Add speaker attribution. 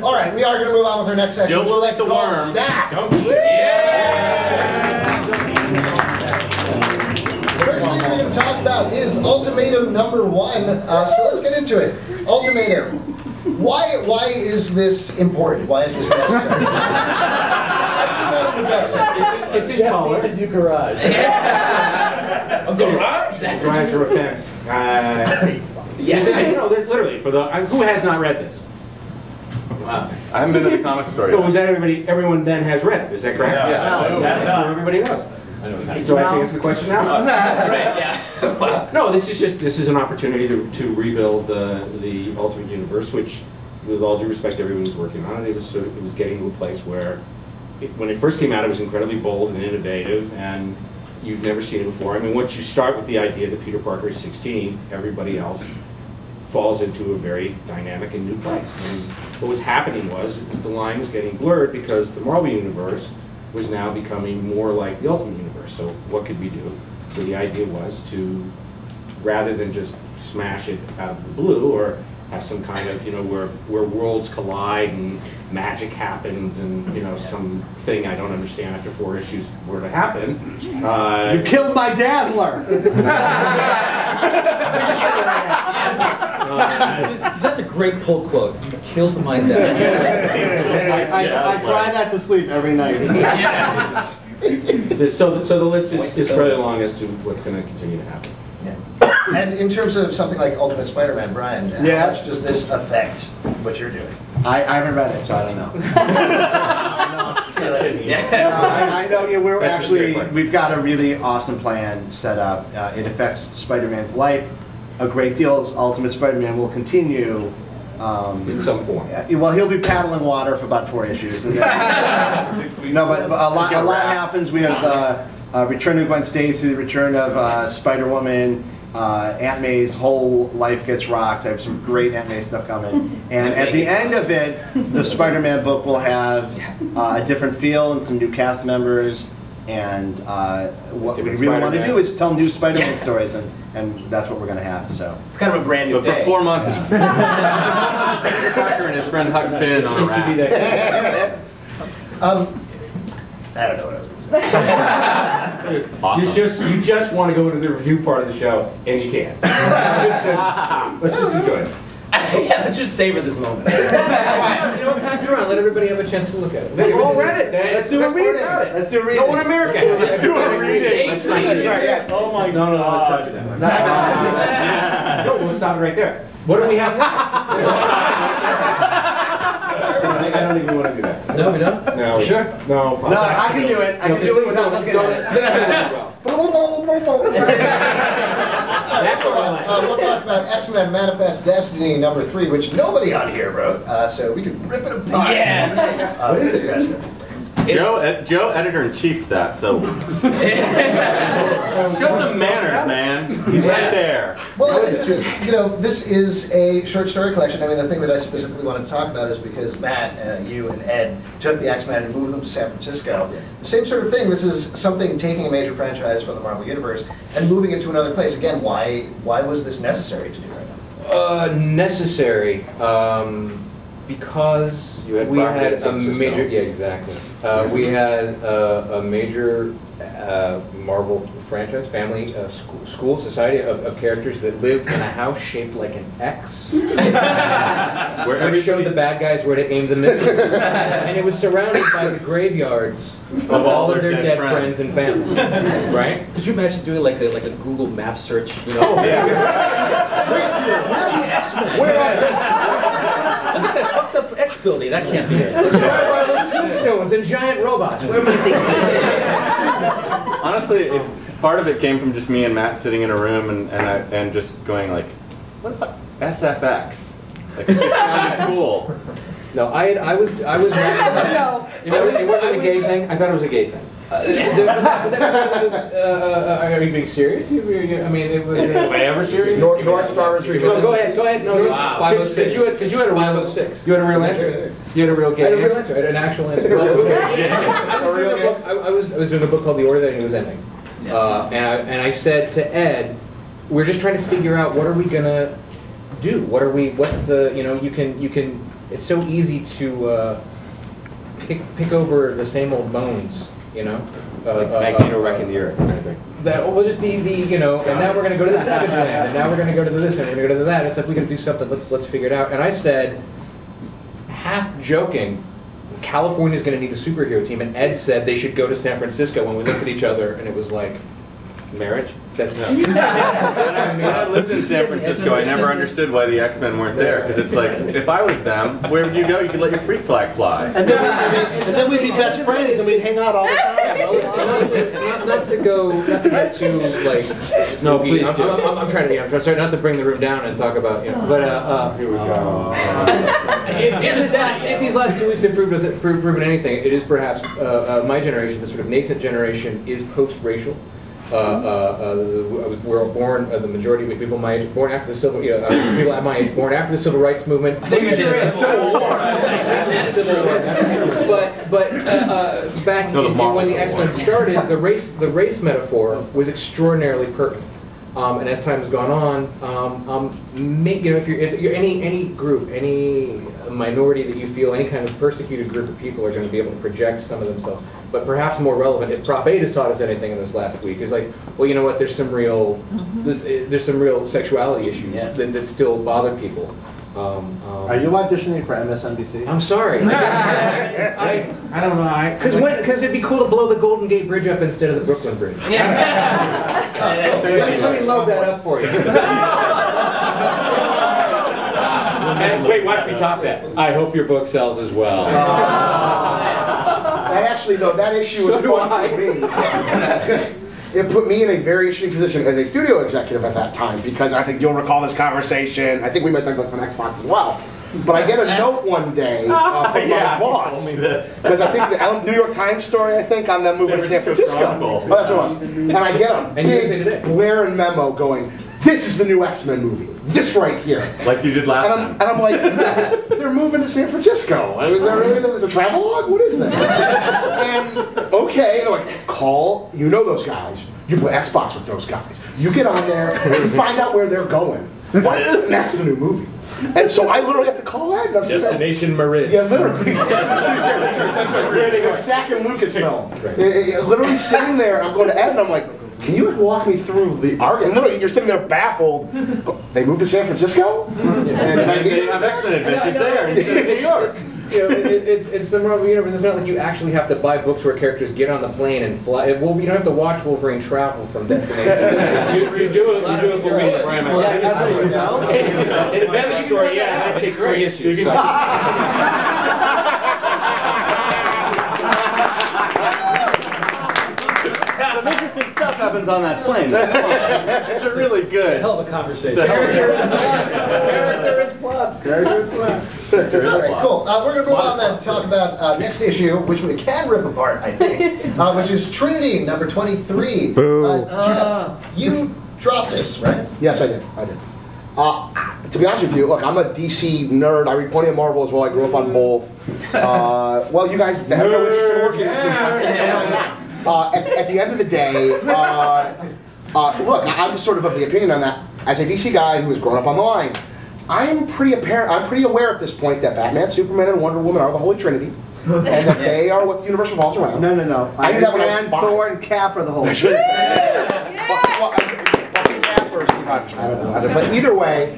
Speaker 1: All right, we are going to move on with our next section.
Speaker 2: Joe will like to
Speaker 1: call
Speaker 2: worm.
Speaker 1: Stack. First thing we're going to talk about is Ultimatum #1. So let's get into it. Ultimatum. Why is this important? Why is this necessary?
Speaker 3: It's in college. New garage.
Speaker 4: A garage?
Speaker 3: Garage or a fence.
Speaker 2: Yes, no, literally. For the who has not read this?
Speaker 4: Wow.
Speaker 2: I haven't been to the comic store yet. So was that everybody? Everyone then has read it. Is that correct?
Speaker 4: Yeah.
Speaker 2: So everybody knows. Do I have to answer the question now?
Speaker 4: Right. Yeah.
Speaker 2: No, this is an opportunity to rebuild the Ultimate Universe, which, with all due respect, everyone was working on it. It was getting to a place where, when it first came out, it was incredibly bold and innovative, and you've never seen it before. I mean, once you start with the idea that Peter Parker is 16, everybody else falls into a very dynamic and new place. And what was happening was the line was getting blurred because the Marvel Universe was now becoming more like the Ultimate Universe. So what could we do? So the idea was to, rather than just smash it out of the blue or have some kind of, where worlds collide and magic happens and, some thing I don't understand after 4 issues were to happen.
Speaker 3: You killed my Dazzler!
Speaker 5: That's a great pull quote. You killed my dad.
Speaker 3: I cry that to sleep every night.
Speaker 2: So the list is fairly long as to what's going to continue to happen.
Speaker 1: And in terms of something like Ultimate Spider-Man, Brian, how much does this affect what you're doing?
Speaker 3: I haven't read it, so I don't know. I know we've got a really awesome plan set up. It affects Spider-Man's life a great deal. Ultimate Spider-Man will continue.
Speaker 2: In some form.
Speaker 3: Well, he'll be paddling water for about 4 issues. And no, but a lot happens. We have the return of Gwen Stacy, the return of Spider-Woman. Aunt May's whole life gets rocked. I have some great Aunt May stuff coming. And at the end of it, the Spider-Man book will have a different feel and some new cast members. And what we really want to do is tell new Spider-Man stories, and that's what we're going to have. So
Speaker 4: it's kind of a brand new
Speaker 2: day. For 4 months, Peter Parker and his friend Huck Finn on a raft.
Speaker 1: I don't know what I was going to say.
Speaker 2: Awesome. You just want to go into the review part of the show, and you can't. Let's just enjoy it.
Speaker 4: Yeah, let's just savor this moment.
Speaker 5: Pass it around. Let everybody have a chance to look at it.
Speaker 2: We've all read it.
Speaker 3: let's do a reading. Let's do a reading.
Speaker 2: No one in America. Let's do a reading.
Speaker 4: That's right. Yes.
Speaker 2: Oh my God. No, let's touch that. No, we'll stop it right there. What do we have next? I don't think we want to do that.
Speaker 5: No, we don't?
Speaker 2: No.
Speaker 5: Sure?
Speaker 2: No.
Speaker 3: No, I can do it. I can do it without looking at it.
Speaker 1: We'll talk about X-Men Manifest Destiny #3, which nobody on here wrote, so we can rip it apart.
Speaker 4: Yeah.
Speaker 1: What is it?
Speaker 2: Joe editor-in-chiefed that, so show some manners, man. He's right there.
Speaker 1: Well, this is a short story collection. I mean, the thing that I specifically wanted to talk about is because Matt, you and Ed took the X-Men and moved them to San Francisco. The same sort of thing. This is something taking a major franchise from the Marvel Universe and moving it to another place. Again, why was this necessary to do right now?
Speaker 5: Necessary. Because we had a major, we had a major Marvel franchise, family, school, society of characters that lived in a house shaped like an X, where showed the bad guys where to aim the missiles, and it was surrounded by the graveyards of all of their dead friends and family. Right? Could you imagine doing like a Google map search? Where are the X-Men? Where are they? Look at that fucked up X building. That can't be it. Let's drive by those tombstones and giant robots. Where am I thinking?
Speaker 6: Honestly, part of it came from just me and Matt sitting in a room and just going like, what about SFX? Like it just sounded cool.
Speaker 5: No, I was. No. It wasn't a gay thing. I thought it was a gay thing. Are you being serious? I mean, it was.
Speaker 2: Am I ever serious?
Speaker 5: North Star was real. No, go ahead. No,
Speaker 4: wow.
Speaker 5: 506. Because you had a real
Speaker 4: 506.
Speaker 5: You had a real answer. You had a real gay answer. I had an actual answer. I was doing a book called The Order That He Was Ending, and I said to Ed, we're just trying to figure out what are we gonna do. What's the you can it's so easy to pick over the same old bones, you know?
Speaker 2: Magneto wrecking the earth, kind of thing.
Speaker 5: That will just be you know, and now we're going to go to the Savage Land, and now we're going to go to this, and we're going to go to that. It's like we can do something. Let's figure it out. And I said, half joking, California's going to need a superhero team, and Ed said they should go to San Francisco. When we looked at each other, and it was like,
Speaker 2: Marriage?
Speaker 5: that's no.
Speaker 6: When I lived in San Francisco, I never understood why the X-Men weren't there, because it's like, if I was them, where would you go? You could let your freak flag fly.
Speaker 3: And then we'd be best friends and we'd hang out all the time.
Speaker 5: Not to get too like.
Speaker 2: No, please do.
Speaker 5: I'm trying to. I'm sorry not to bring the room down and talk about. You know, but
Speaker 2: Here we go.
Speaker 5: if these last 2 weeks have proven anything, it is perhaps my generation, the sort of nascent generation, is post-racial. We're born, the majority of people my age, born after the civil, people at my age, born after the civil rights movement. But back when the X-Men started, the race metaphor was extraordinarily pertinent. And as time has gone on, if you're any group, any minority that you feel, any kind of persecuted group of people are going to be able to project some of themselves. But perhaps more relevant, if Prop 8 has taught us anything in this last week, is like, well, you know what? There's some real, there's some real sexuality issues that still bother people.
Speaker 3: Are you auditioning for MSNBC?
Speaker 5: I'm sorry. I don't know. Because it'd be cool to blow the Golden Gate Bridge up instead of the Brooklyn Bridge. Let me load that up for you.
Speaker 2: Wait, watch me top that. I hope your book sells as well.
Speaker 7: Actually, though, that issue was fun for me. It put me in a very interesting position as a studio executive at that time, because I think you'll recall this conversation. I think we might talk about this on Xbox as well. But I get a note one day from my boss, because I think the New York Times story, I think, on them moving to San Francisco. Oh, that's what it was. And I get a big blaring memo going, this is the new X-Men movie. This right here.
Speaker 6: Like you did last time.
Speaker 7: And I'm like, they're moving to San Francisco. Is that really a travelogue? What is this? And okay, and they're like, call, you know those guys. You play Xbox with those guys. You get on there and find out where they're going. What? And that's the new movie. And so I literally have to call Ed. And
Speaker 5: Destination Marin.
Speaker 7: Yeah, literally. That's right. Where they go second Lucasfilm. Literally sitting there, I'm going to Ed and I'm like, can you walk me through the arc? And literally, you're sitting there baffled. They moved to San Francisco? And
Speaker 6: they have X-Men adventures there instead of New York.
Speaker 5: You know, it's the Marvel Universe. It's not like you actually have to buy books where characters get on the plane and fly. You don't have to watch Wolverine travel from destination.
Speaker 2: you do it for reading Graham. In Ben's story, that takes 3 issues.
Speaker 6: Some interesting stuff happens on that plane. It's a really good.
Speaker 4: Hell of a conversation.
Speaker 6: It's a hell of a
Speaker 4: Character is plot.
Speaker 1: All right, cool. We're going to move on then and talk about next issue, which we can rip apart, I think, which is Trinity, number 23. Jeff, you dropped this, right?
Speaker 7: yes, I did. To be honest with you, look, I'm a DC nerd. I read plenty of Marvel as well. I grew up on both. Well, you guys have no interest in working with me. At the end of the day, look, I'm sort of the opinion on that. As a DC guy who has grown up on the line, I'm pretty aware at this point that Batman, Superman, and Wonder Woman are the Holy Trinity, and that they are what the universe revolves around.
Speaker 3: No.
Speaker 7: I knew that when I was 5.
Speaker 3: Thor, and Cap are the whole.
Speaker 7: Cap or Steve Rogers, I don't know. But either way.